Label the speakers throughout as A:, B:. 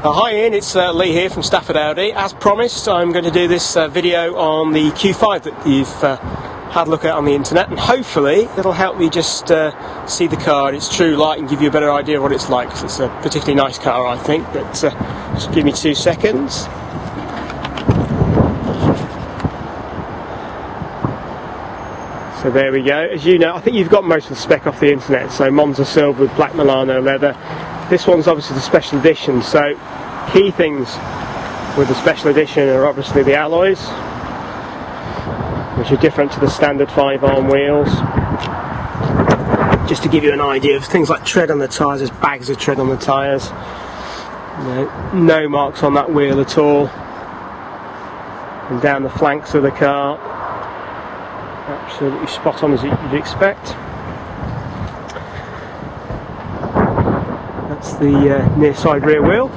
A: Hi Ian, it's Leigh here from Stafford Audi. As promised, I'm going to do this video on the Q5 that you've had a look at on the internet, and hopefully it'll help me just see the car in its true light and give you a better idea of what it's like, because it's a particularly nice car, I think. But just give me 2 seconds. So there we go. As you know, I think you've got most of the spec off the internet. So Monza silver with black Milano leather. This one's obviously the special edition, so key things with the special edition are obviously the alloys, which are different to the standard 5-arm wheels. Just to give you an idea of things like tread on the tyres, there's bags of tread on the tyres. No marks on that wheel at all. And down the flanks of the car, absolutely spot on as you'd expect. That's the near side rear wheel.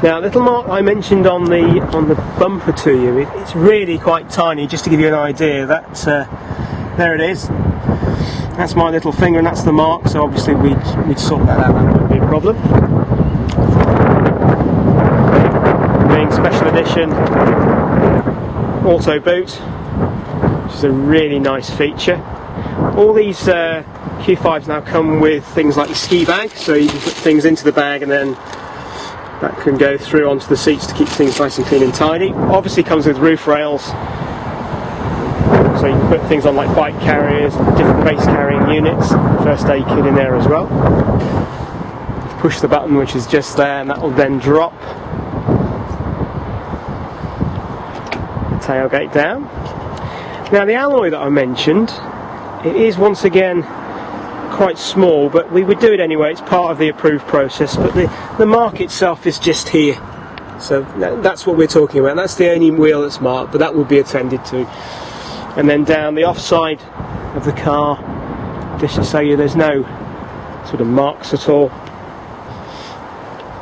A: Now, a little mark I mentioned on the bumper to you, it's really quite tiny. Just to give you an idea, that there it is. That's my little finger, and that's the mark. So obviously we'd sort that out. That wouldn't be a problem. Being special edition, auto boot, which is a really nice feature. All these Q5s now come with things like your ski bag, so you can put things into the bag and then that can go through onto the seats to keep things nice and clean and tidy. Obviously comes with roof rails, so you can put things on like bike carriers, different base carrying units, first aid kit in there as well. Push the button, which is just there, and that will then drop the tailgate down. Now, the alloy that I mentioned, it is once again quite small, but we would do it anyway. It's part of the approved process, but the mark itself is just here, so that's what we're talking about. That's the only wheel that's marked, but that would be attended to. And then down the offside of the car, just to show you there's no sort of marks at all,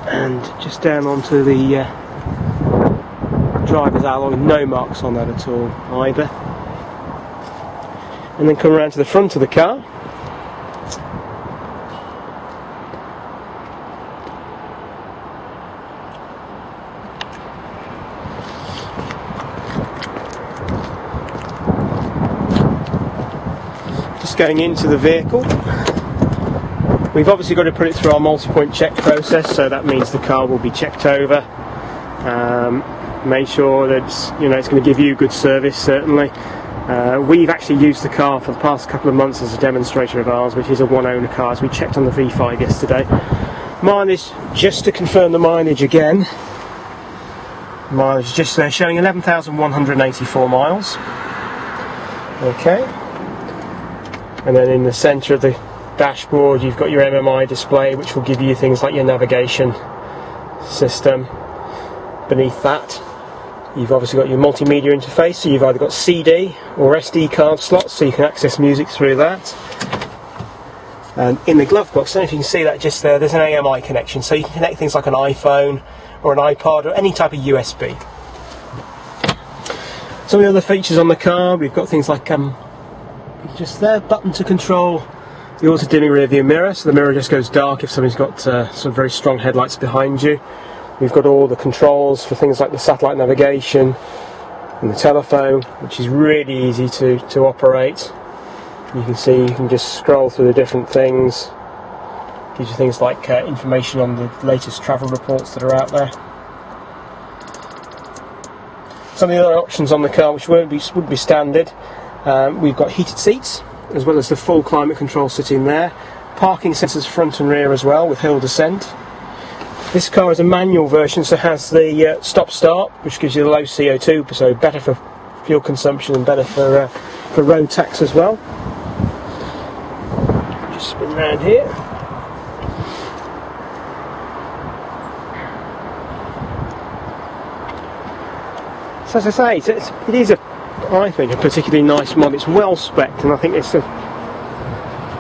A: and just down onto the driver's alloy, no marks on that at all either. And then come around to the front of the car. Just going into the vehicle. We've obviously got to put it through our multi-point check process, so that means the car will be checked over. Make sure that it's going to give you good service, certainly. We've actually used the car for the past couple of months as a demonstrator of ours, which is a one-owner car, as we checked on the V5 yesterday. Mileage, just to confirm the mileage again, mileage just there showing 11,184 miles. Okay, and then in the centre of the dashboard you've got your MMI display, which will give you things like your navigation system. Beneath that you've obviously got your multimedia interface, so you've either got CD or SD card slots, so you can access music through that. And in the glove box, I don't know if you can see that just there, there's an AMI connection, so you can connect things like an iPhone or an iPod or any type of USB. Some of the other features on the car, we've got things like just there, button to control the auto dimming rear view mirror, so the mirror just goes dark if somebody's got some very strong headlights behind you. We've got all the controls for things like the satellite navigation and the telephone, which is really easy to operate. You can see you can just scroll through the different things. Gives you things like information on the latest travel reports that are out there. Some of the other options on the car which wouldn't be standard, we've got heated seats, as well as the full climate control sitting there. Parking sensors front and rear as well, with hill descent. This car is a manual version, so it has the stop-start, which gives you the low CO2, so better for fuel consumption and better for road tax as well. Just spin round here. So as I say, it is I think a particularly nice mod. It's well spec'd, and I think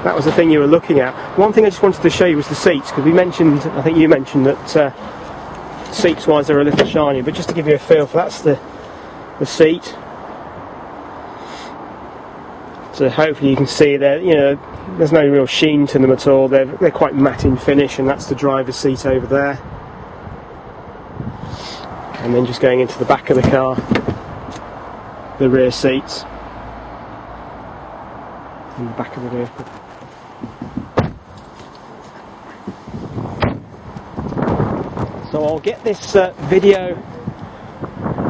A: that was the thing you were looking at. One thing I just wanted to show you was the seats, because I think you mentioned that seats wise they're a little shiny, but just to give you a feel for, that's the seat. So hopefully you can see that, you know, there's no real sheen to them at all. They're quite matte in finish, and that's the driver's seat over there. And then just going into the back of the car, the rear seats in the back of the vehicle. So I'll get this video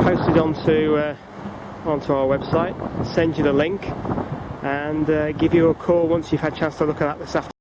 A: posted onto our website, send you the link, and give you a call once you've had a chance to look at that this afternoon.